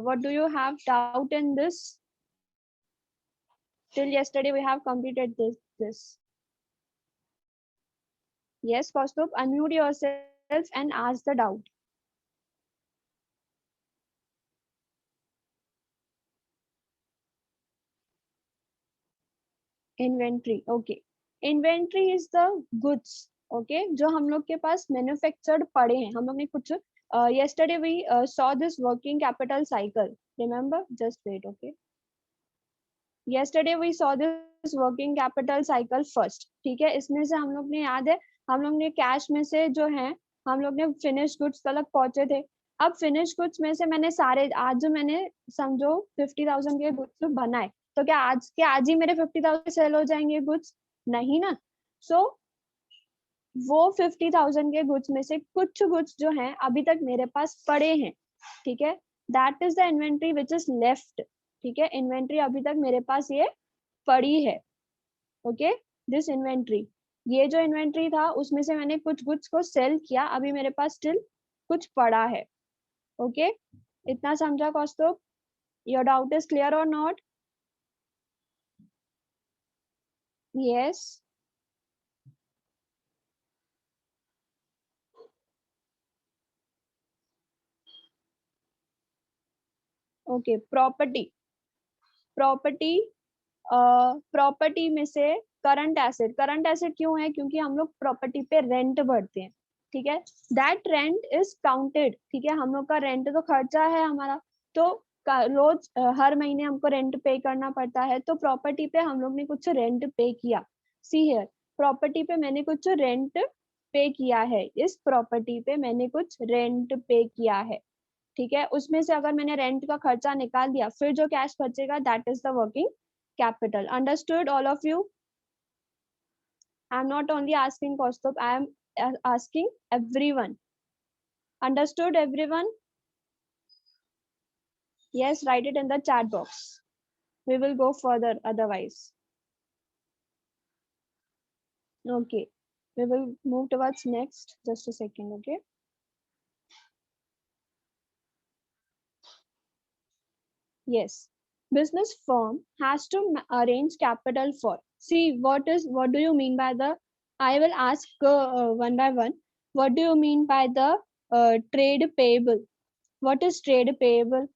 what do you have doubt in this? Till yesterday we have completed this. Yes, Kaustubh, unmute yourself and ask the doubt. Inventory, okay. Inventory is the goods, okay, जो हम लोग के पास manufactured पड़े हैं. हम लोग ने कुछ yesterday we saw this working capital cycle. Remember? Just wait, okay. Yesterday we saw this working capital cycle first. ठीक है, इसमें से हम लोग ने याद है, हम लोग ने कैश में से जो है हम लोग ने फिनिश गुड्स तक पहुंचे थे. अब फिनिश गुड्स में से मैंने सारे आज जो मैंने समझो 50,000 के गुड्स बनाए, तो क्या आज ही मेरे 50,000 सेल हो जाएंगे गुड्स? नहीं ना. सो वो 50,000 के गुड्स में से कुछ गुड्स जो हैं अभी तक मेरे पास पड़े हैं. ठीक है, that is the inventory which is left. ठीक है, इन्वेंट्री अभी तक मेरे पास ये पड़ी है. ओके, दिस इन्वेंट्री, ये जो इन्वेंट्री था उसमें से मैंने कुछ गुड्स को सेल किया, अभी मेरे पास स्टिल कुछ पड़ा है. ओके, इतना समझा कौस्तुभ? योर डाउट इज क्लियर और not? Yes. Okay, property property में से करंट एसेट क्यों है? क्योंकि हम लोग प्रॉपर्टी पे रेंट भरते हैं. ठीक है, दैट रेंट इज काउंटेड. ठीक है, हम लोग का रेंट तो खर्चा है हमारा, तो रोज हर महीने हमको रेंट पे करना पड़ता है. तो प्रॉपर्टी पे हम लोग ने कुछ रेंट पे किया. सी हियर, प्रॉपर्टी पे मैंने कुछ रेंट पे किया है. इस प्रॉपर्टी पे मैंने कुछ रेंट पे किया है. ठीक है, उसमें से अगर मैंने रेंट का खर्चा निकाल दिया, फिर जो कैश बचेगा that is the working capital. Understood all of you? I'm not only asking Kaustubh, I am asking everyone. Understood everyone? Yes, write it in the chat box. We will go further otherwise. Okay, we will move towards next. Just a second, okay? Yes, business firm has to arrange capital for. See, what do you mean by the, I will ask one by one. What do you mean by the trade payable? What is trade payable?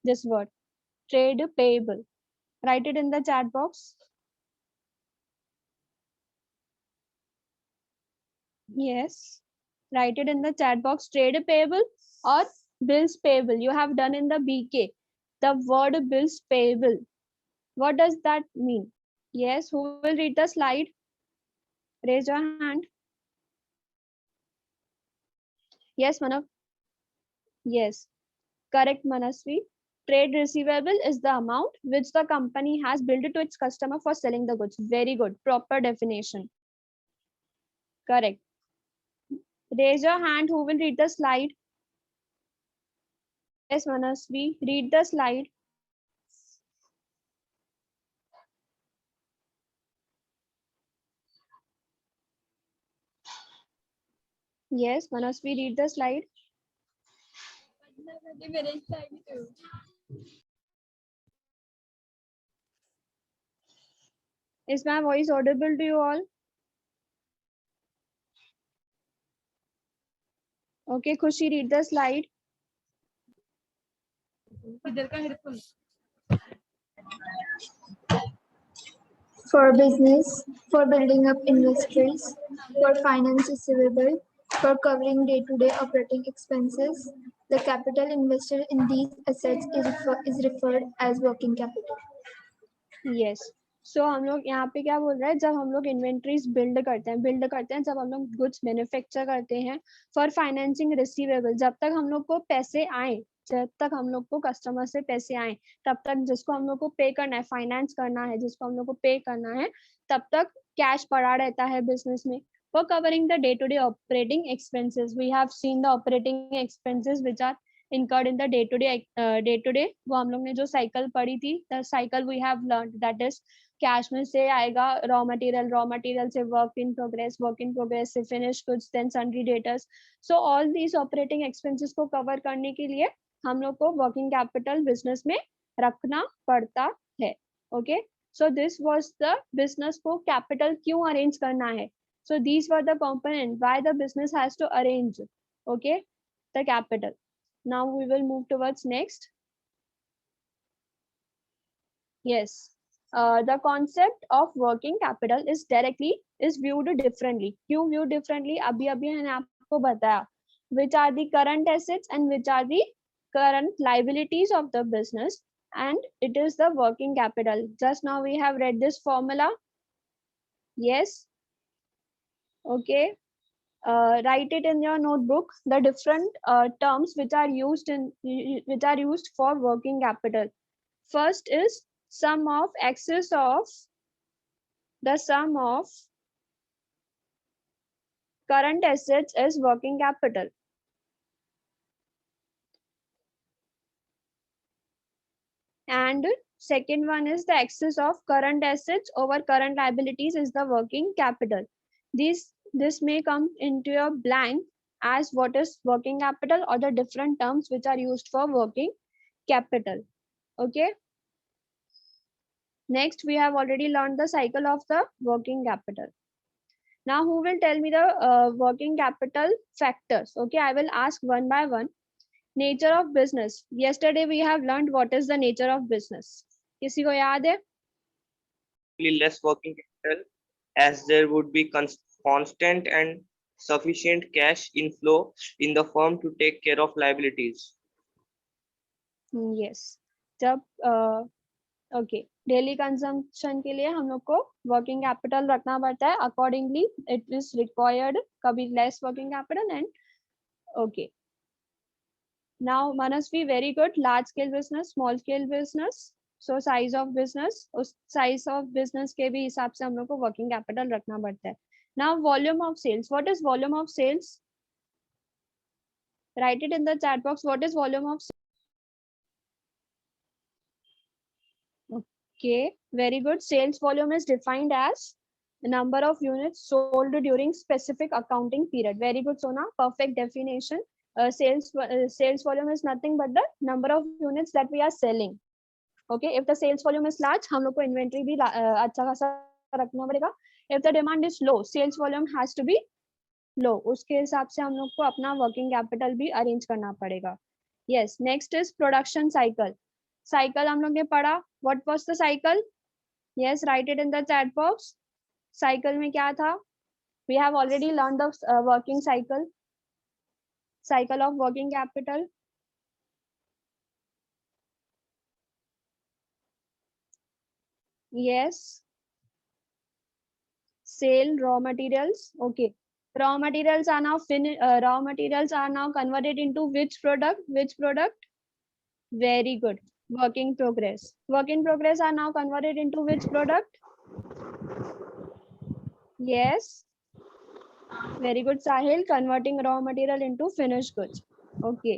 This word, trade payable. Write it in the chat box. Yes, write it in the chat box. Trade payable or bills payable. You have done in the BK. The word bills payable. What does that mean? Yes, who will read the slide? Raise your hand. Yes, Manav. Yes, correct, Manasvi. Trade receivable is the amount which the company has billed to its customer for selling the goods. Very good, proper definition. Correct. Raise your hand who will read the slide. Yes, Manasvi, read the slide. Yes, Manasvi, read the slide. Is my voice audible to you all? Okay, Khushi, read the slide. For business, for building up inventories, for finance receivable, for covering day-to-day operating expenses, the capital invested in these assets is referred as working capital. Yes. So हम लोग यहाँ पे क्या बोल रहे हैं, जब हम लोग इन्वेंट्रीज बिल्ड करते हैं जब हम लोग गुड्स मैन्युफैक्चर करते हैं फॉर फाइनेंसिंग रिसीवेबल, जब तक हम लोग को पैसे आए, जब तक हम लोग को कस्टमर से पैसे आए, तब तक जिसको हम लोग को पे करना है, फाइनेंस करना है, जिसको हम लोग को पे करना है, तब तक कैश पड़ा रहता है बिजनेस में. For covering the day-to-day operating expenses, we have seen the operating expenses which are incurred in the day-to-day. वो हम लोग ने जो साइकिल पढ़ी थी, the cycle we have learned, that is cash में से आएगा रॉ मटेरियल से वर्क इन प्रोग्रेस से finish goods, then sundry debtors. So all these operating expenses को कवर करने के लिए हम लोग को वर्किंग कैपिटल बिजनेस में रखना पड़ता है. Okay, so this was the business को कैपिटल क्यों अरेंज करना है. So these were the components why the business has to arrange, okay, the capital. Now we will move towards next. Yes, the concept of working capital is viewed differently. क्यों viewed differently? अभी मैंने आपको बताया. Which are the current assets and which are the current liabilities of the business, and it is the working capital. Just now we have read this formula. Yes. Okay. Write it in your notebook, the different terms which are used for working capital. First is sum of excess of the sum of current assets is working capital. And second one is the excess of current assets over current liabilities is the working capital. This may come into your blank as what is working capital or the different terms which are used for working capital. Okay. Next, we have already learned the cycle of the working capital. Now, who will tell me the working capital factors? Okay, I will ask one by one. Nature of business. Yesterday, we have learned what is the nature of business. किसी को याद है? Less working capital, as there would be constant and sufficient cash inflow in the firm to take care of liabilities. Yes. जब okay daily consumption के लिए हम लोग को वर्किंग कैपिटल रखना पड़ता है. अकॉर्डिंगली इट इज रिक्वायर्ड कभी less working capital and okay. Now Manasvi, very good. Large scale business, small scale business. So size of business, उस साइज ऑफ बिजनेस के भी हिसाब से हम लोग को वर्किंग कैपिटल रखना पड़ता है. Now volume of sales. What is volume of sales? Write it in the chat box. What is volume of? Okay, very good. Sales volume is defined as the number of units sold during specific accounting period. Very good, Sona. Perfect definition. Sales volume is nothing but the number of units that we are selling. Okay, if the sales volume is large, हम लोग को inventory भी अच्छा खासा रखना पड़ेगा. If the demand is low, sales volume has to be low. उसके हिसाब से हम लोग को अपना working capital भी arrange करना पड़ेगा. Yes, next is production cycle. Cycle हम लोग ने पढ़ा. What was the cycle? Yes, write it in the chat box. Cycle में क्या था? We have already learn the working cycle, cycle of working capital. Yes, sell raw materials. Okay, raw materials are now converted into which product? Very good. Work in progress. Work in progress are now converted into which product? Yes. Very good, Sahil. Converting raw material into finished goods. Okay.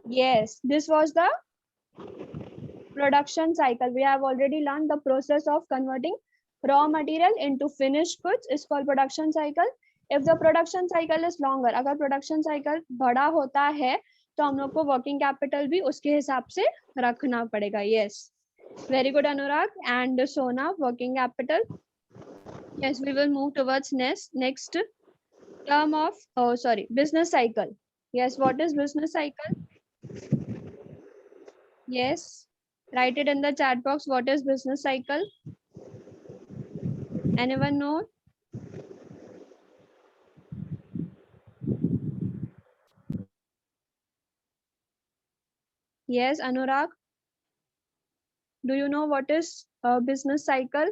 Yes, this was the production cycle. We have already learned the process of converting raw material into finished goods is called production cycle. If the production cycle is longer, अगर production cycle बड़ा होता है तो हम लोग को working capital भी उसके हिसाब से रखना पड़ेगा. Yes, very good Anurag and Sona. Working capital. Yes, we will move towards next term of business cycle. Yes, what is business cycle? Yes, write it in the chat box. What is business cycle? Anyone know? Yes, Anurag. Do you know what is a business cycle?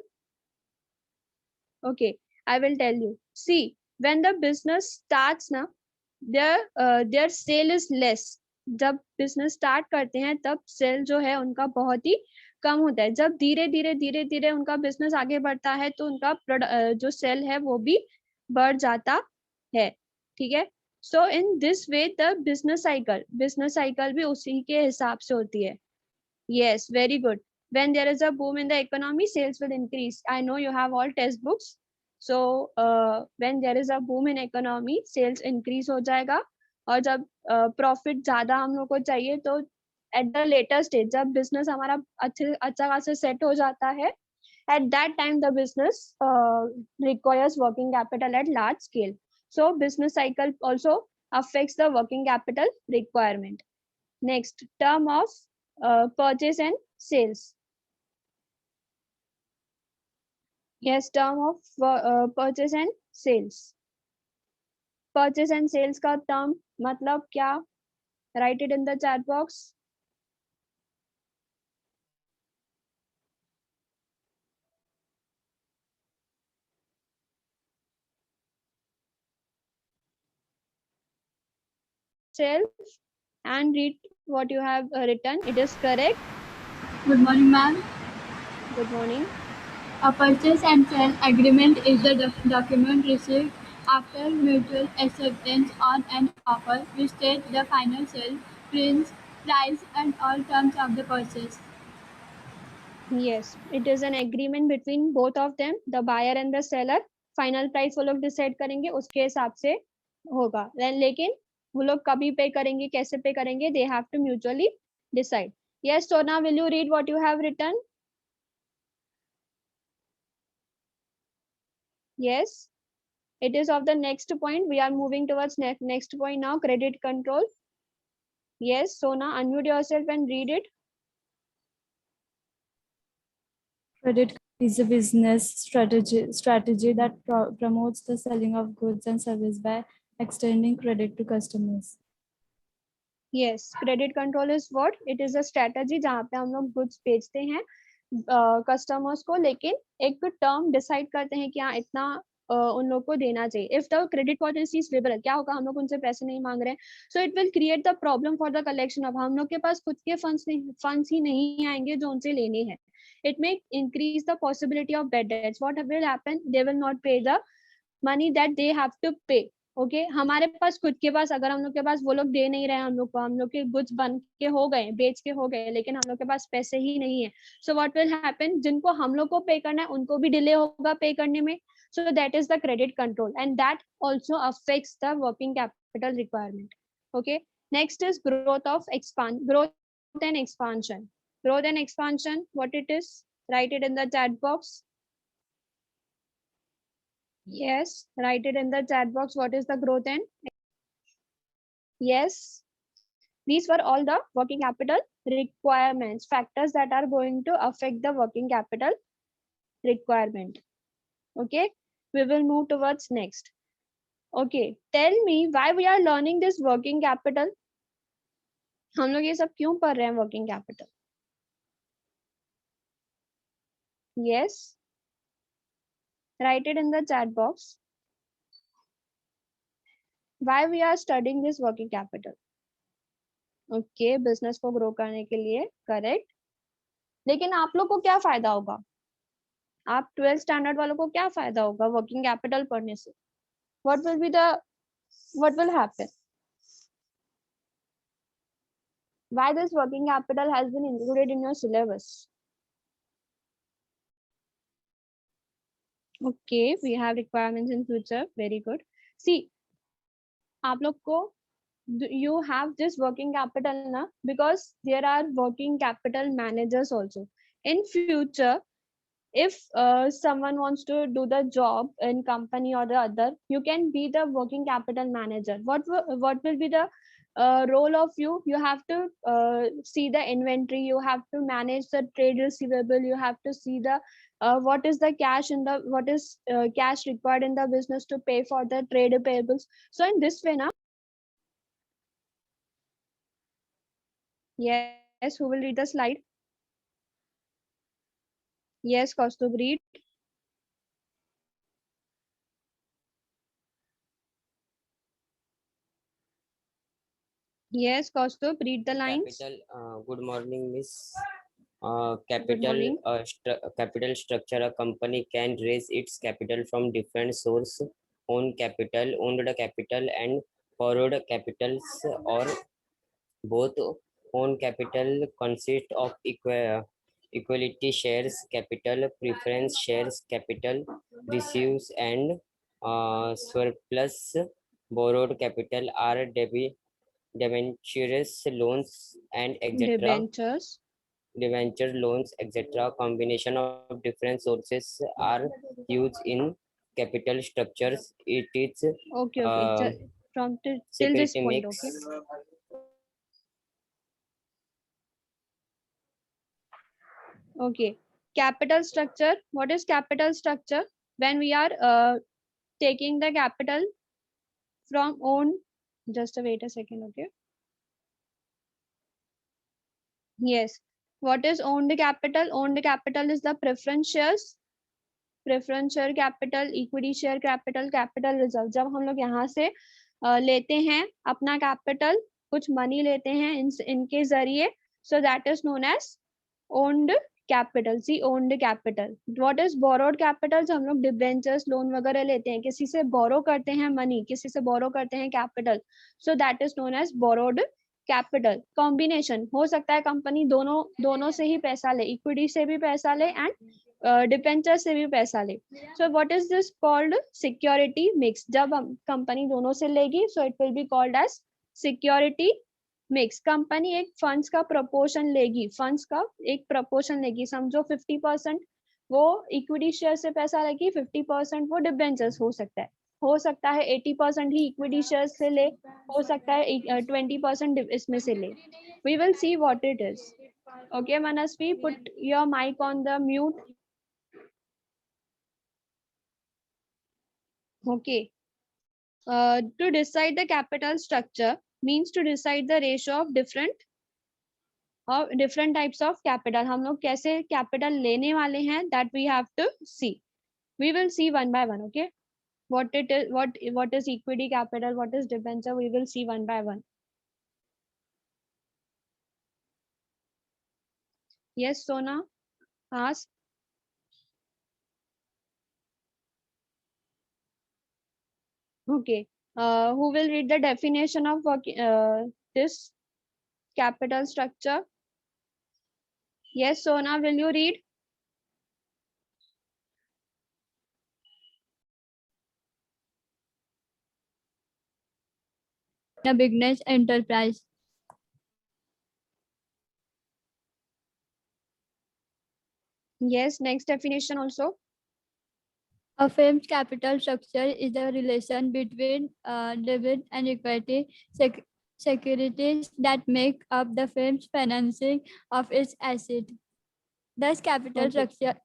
Okay, I will tell you. See, when the business starts ना, their sale is less. जब business start करते हैं तब sale जो है उनका बहुत ही कम होता है. जब धीरे धीरे उनका business आगे बढ़ता है तो उनका जो sale है वो भी बढ़ जाता है. ठीक है. So in this way the business cycle भी उसी के हिसाब से होती है. Yes, very good. When there is a boom in the economy, sales will increase. I know you have all test books. So when there is a boom in economy, sales increase हो जाएगा. और जब profit ज्यादा हम लोग को चाहिए तो एट द लेटर स्टेज जब बिजनेस हमारा अच्छा खासा सेट हो जाता है, at that time the business requires working capital at large scale. So business cycle also affects the working capital requirement. Next, term of purchase and sales. Yes, term of purchase and sales. Purchase and sales का term मतलब क्या? Write it in the chat box. Self and read what you have written. It is correct. Good morning, ma'am. Good morning. A purchase and sale agreement is the document received after mutual acceptance on an offer, which states the final sale price, and all terms of the purchase. Yes, it is an agreement between both of them, the buyer and the seller. Final price वो लोग decide करेंगे, उसके हिसाब से होगा. लेकिन वो लोग कभी पे करेंगे, कैसे पे करेंगे, they have to mutually decide. Yes, so now will you read what you have written? Yes, it is of the next point. We are moving towards next point now, credit control. Yes, so now unmute yourself and read it. Credit is a business strategy that promotes the selling of goods and services by extending credit to customers. Yes, credit control is what? It is a strategy जहाँ पे हम लोग goods बेचते हैं customers को, लेकिन एक term decide करते हैं कि हाँ इतना उन लोग को देना चाहिए. If the credit policy is liberal, क्या होगा, हम लोग उनसे पैसे नहीं मांग रहे हैं, सो it will create the problem for the collection of. हम लोग के पास खुद के फंड्स ही नहीं आएंगे जो उनसे लेने हैं. It may increase the possibility of bad debts. What will happen, they will not pay the money that they have to pay. Okay, हमारे पास खुद के पास अगर हम लोग के पास वो लोग दे नहीं रहे हम लोग को, हम लोग के गुड्स बन के हो गए, बेच के हो गए, लेकिन हम लोग के पास पैसे ही नहीं है, सो व्हाट विल हैपन, जिनको हम लोग को पे करना है उनको भी डिले होगा पे करने में. सो that is the credit control and that also affects the working capital requirement. Okay, next is growth and expansion. Growth and expansion, what it is, write it in the chat box. Yes, write it in the chat box. What is the growth and? Yes, these were all the working capital requirements, factors that are going to affect the working capital requirement. Okay, we will move towards next. Okay, tell me why we are learning this working capital. हम लोग ये सब क्यों पढ़ रहे हैं working capital? Yes, write it in the chat box. Why we are studying this working capital? Okay, business को grow करने के लिए, correct. लेकिन आप लोग को क्या फायदा होगा, आप 12th स्टैंडर्ड वालों को क्या फायदा होगा वर्किंग कैपिटल पढ़ने से? what will happen? Why this working capital has been included in your syllabus? Okay, we have requirements in future, very good. See, आप लोग को you have this working capital na, because there are working capital managers also. In future, if someone wants to do the job in company or the other, you can be the working capital manager. What will be the role of you? You have to see the inventory, you have to manage the trade receivable, you have to see the what is the cash in the what is cash required in the business to pay for the trade payables. So in this way na, yes, who will read the slide? Yes, Kaustubh, read. Yes, Kaustubh, read the lines. Capital, good morning, Miss. Good morning. Capital structure. A company can raise its capital from different source: owned capital, and borrowed capitals, or both. Owned capital consists of equality shares capital, preference shares capital, receives, and surplus Borrowed capital are debentures, loans, and etc. Debentures. Debenture loans, etc. Combination of different sources are used in capital structures. It is Okay, okay. From till this security point, mix. okay. Okay. Capital structure. What is capital structure? When we are taking the capital from own. Just wait a second, okay. Yes. What is owned capital? Owned capital is the preference shares, preference share capital, equity share capital, capital reserve. जब हम लोग यहाँ से लेते हैं अपना capital, कुछ money लेते हैं इनके जरिए, so that is known as owned capital. See owned capital. What is borrowed capital? जब हम लोग डिबेंचर्स, लोन वगैरह लेते हैं, किसी से बोरो करते हैं मनी, किसी से बोरो करते हैं capital, so that is known as borrowed capital. Combination हो सकता है कंपनी दोनों से ही पैसा ले, इक्विटी से भी पैसा ले एंड डिपेंचर से भी पैसा ले. So what is this called? Security mix. जब हम कंपनी दोनों से लेगी, so it will be called as security mix. Company एक फंड्स का प्रपोर्शन लेगी, फंड्स का एक प्रपोर्शन लेगी. समझो 50% वो इक्विटी शेयर से पैसा लेगी, 50% वो डिबेंचर्स. हो सकता है 80% ही इक्विटी शेयर से ले, हो सकता है 20% इसमें से ले. We will see what it is. Okay, Manasvi, put your mic on the mute. Okay. To decide the capital structure means to decide the ratio of different types of capital. हम लोग कैसे capital लेने वाले हैं, that we have to see. We will see one by one. Okay. What it is, what is equity capital, what is debenture, we will see one by one. Yes, Sona, ask. Okay. Who will read the definition of this capital structure? Yes, Sona, will you read? A business enterprise. Yes, next definition also. A firm's capital structure is the relation between debit and equity securities that make up the firm's financing of its asset. Thus, capital Okay. structure.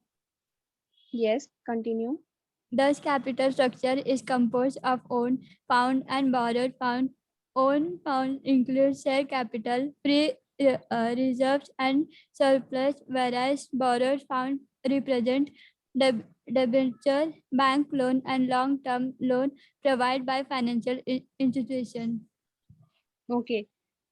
Yes, continue. Thus, capital structure is composed of own pound and borrowed pound. Own pound includes share capital, reserves, and surplus, whereas borrowed pound represent debenture, bank loan, and long-term loan provided by financial institutions. Okay.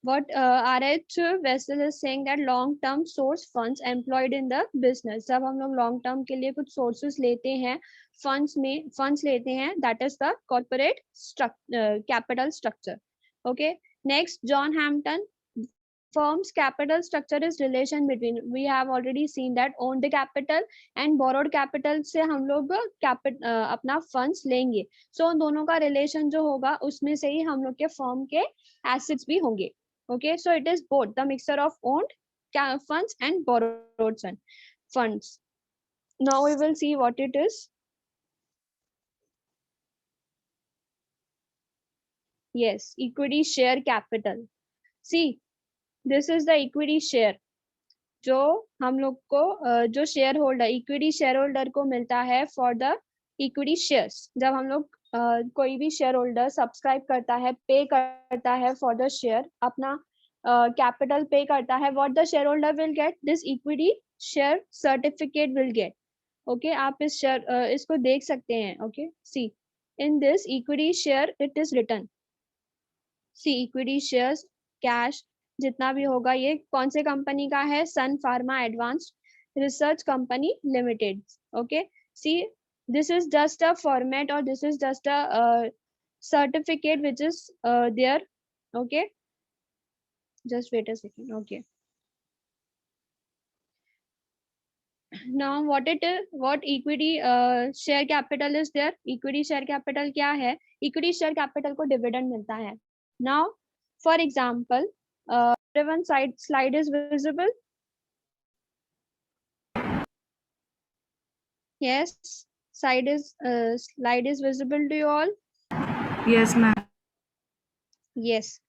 What RH Vessel is saying that long-term source funds employed in the business. जब हम लोग long term के लिए कुछ sources लेते हैं, funds लेते हैं, that is the corporate capital structure. Okay. Next, John Hampton. Firm's capital structure is relation between. We have already seen that owned capital and borrowed capital से हम लोग अपना funds लेंगे. So उन दोनों का relation जो होगा, उसमें से ही हम लोग के firm के assets भी होंगे. Okay, so it is both the mixture of owned funds and borrowed funds. Now we will see what it is. Yes, equity share capital. See, this is the equity share. जो हम लोग को जो share holder, equity share holder को मिलता है for the equity shares. जब हम लोग कोई भी शेयर होल्डर सब्सक्राइब करता है, पे करता है फॉर द शेयर, अपना कैपिटल पे करता है, what the share holder will get? This equity share certificate will get. Okay, आप इस शेयर इसको देख सकते हैं. Okay, see in this equity share it is written. See equity shares, cash जितना भी होगा, ये कौन से कंपनी का है? Sun Pharma Advanced Research Company Limited. Okay, see this is just a format, or this is just a certificate which is there. Okay, just wait a second. Okay, Now what equity share capital is there? Equity share capital क्या है? Equity share capital को dividend मिलता है. Now for example, everyone slide is visible? Yes, slide is visible to you all? Yes, ma'am. Yes.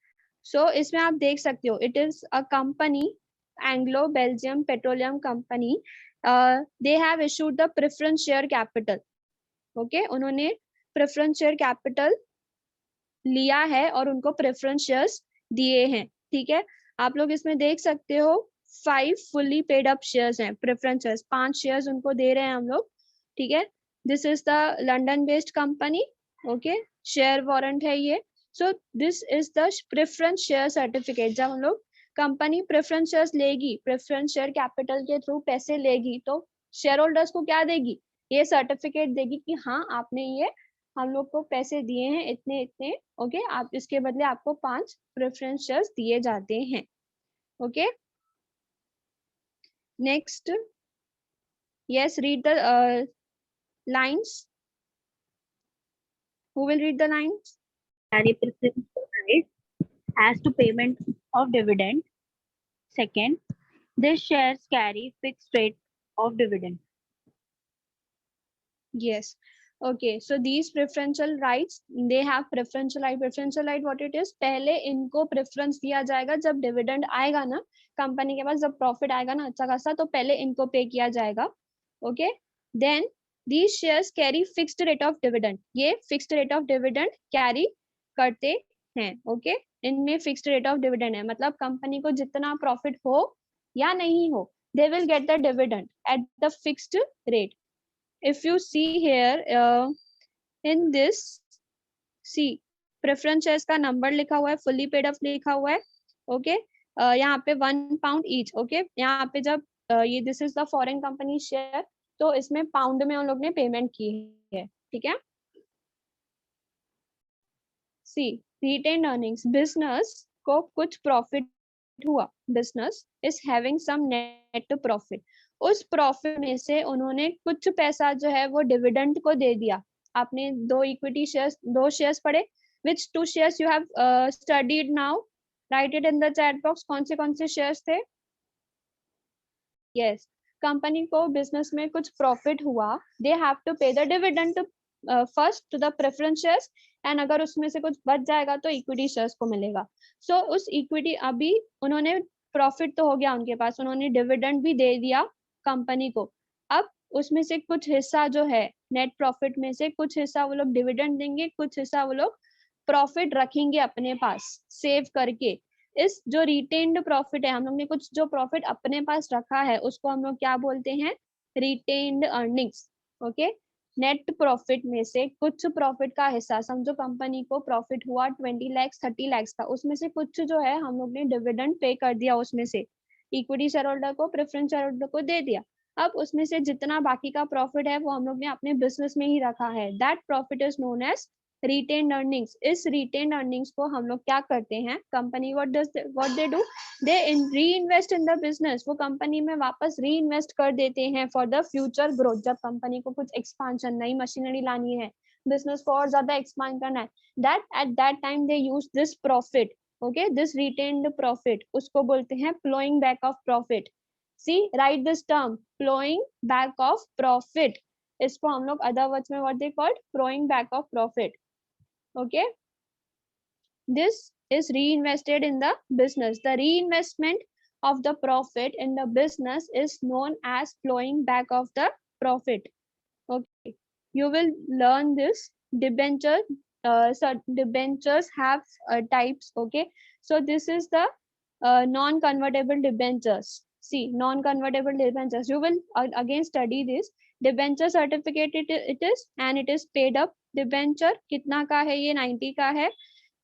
So इसमें आप देख सकते हो, it is a company, Anglo-Belgium Petroleum Company. They have issued the preference share capital. Okay, उन्होंने preference share capital लिया है और उनको preference shares दिए हैं. ठीक है, आप लोग इसमें देख सकते हो 5 fully paid up shares हैं, preference shares 5 shares उनको दे रहे हैं हम लोग. ठीक है, this is the London based company. Okay, share warrant है ये. So this is the preference share certificate. जब हम लोग कंपनी प्रेफरेंस शेयर्स लेगी, प्रेफरेंस शेयर कैपिटल के थ्रू पैसे लेगी, तो शेयर होल्डर्स को क्या देगी? ये सर्टिफिकेट देगी कि हाँ आपने ये हम लोग को पैसे दिए हैं इतने इतने. ओके, आप इसके बदले आपको 5 प्रेफरेंस शेयर्स दिए जाते हैं. Okay, next. Yes, read the lines. Who will read the lines? Carry preference right as to payment of dividend. Second, these shares carry fixed rate of dividend. Yes. Okay, so these preferential rights, they have preferential right. Preferential right what it is? पहले इनको preference दिया जाएगा जब dividend आएगा ना company के पास, जब profit आएगा ना अच्छा खासा, तो पहले इनको पे किया जाएगा. Okay, then these shares carry fixed rate of dividend. ये fixed rate of dividend carry करते हैं. Okay, इनमें fixed rate of dividend है, मतलब कंपनी को जितना profit हो या नहीं हो, they will get the dividend at the fixed rate. If you see here in this, see preference shares का number लिखा हुआ है, fully paid up लिखा हुआ है. Okay, यहाँ पे 1 pound each. Okay, यहाँ पे जब ये this is the foreign company share, तो इसमें pound में उन लोग ने पेमेंट की है. ठीक है, see retained earnings, business को कुछ profit हुआ, business is having some net profit. उस प्रॉफिट में से उन्होंने कुछ पैसा जो है वो डिविडेंड को दे दिया. आपने 2 इक्विटी शेयर्स, 2 शेयर्स पढ़े. विच 2 shares you have studied now? Right it in the chat box. कौन से शेयर्स थे? यस, कंपनी को बिजनेस में कुछ प्रॉफिट हुआ, they have to pay the dividend first to the preference shares, and अगर उसमें से कुछ बच जाएगा तो इक्विटी शेयर्स को मिलेगा. सो उस इक्विटी, अभी उन्होंने प्रॉफिट तो हो गया उनके पास, उन्होंने डिविडेंड भी दे दिया कंपनी को. अब उसमें से कुछ हिस्सा जो है नेट प्रॉफिट में से कुछ हिस्सा वो लोग डिविडेंड देंगे, कुछ हिस्सा वो लोग प्रॉफिट रखेंगे अपने पास सेव करके. इस जो रिटेन्ड प्रॉफिट है, हम लोग ने कुछ जो प्रॉफिट अपने पास रखा है उसको हम लोग क्या बोलते हैं? Retained earnings. Okay, net profit में से कुछ प्रॉफिट का हिस्सा, समझो कंपनी को प्रॉफिट हुआ 20 लाख 30 लाख का, उसमें से कुछ जो है हम लोग ने डिविडेंड पे कर दिया, उसमें से इक्विटी शेयर होल्डर को, प्रेफरेंस शेयर होल्डर को दे दिया. अब उसमें से जितना बाकी का प्रॉफिट है वो हम लोग ने अपने बिजनेस में ही रखा है. That profit is known as retained earnings. इस रिटेन्ड अर्निंग्स को हम लोग क्या करते हैं? Company what they do? They reinvest in the business. वो कंपनी में वापस री इन्वेस्ट कर देते हैं फॉर द फ्यूचर ग्रोथ. जब कंपनी को कुछ एक्सपांशन, नई मशीनरी लानी है, बिजनेस को और ज्यादा एक्सपांड करना है, that at that time they use this profit. Okay, this retained profit उसको बोलते हैं plowing back of profit. See, write this term, plowing back of profit. इसको हम लोग other words में what they called plowing back of profit. Okay, this is reinvested in the business. The reinvestment of the profit in the business is known as plowing back of the profit. Okay, you will learn this. Debenture. So debentures have types. Okay, so this is the non-convertible debentures. See, non-convertible debentures, you will again study this. Debenture certificate it is, and it is paid up. Debenture कितना का है? ये 90 का है.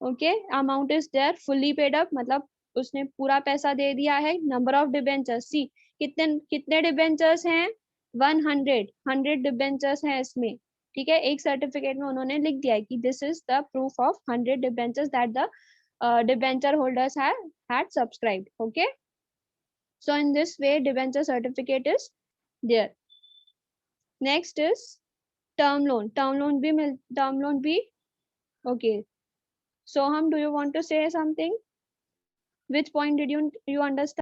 Okay, amount is there, fully paid up, मतलब उसने पूरा पैसा दे दिया है. Number of debentures, see कितने debentures हैं? 100 debentures हैं इसमें. ठीक है, एक सर्टिफिकेट में उन्होंने लिख दिया है कि this is the proof of 100 debentures that the debenture holders had subscribed. Okay, so in this way debenture certificate is there. Next is term loan. Term loan भी. Okay. Soham, do you want to say something? Which point did you understand?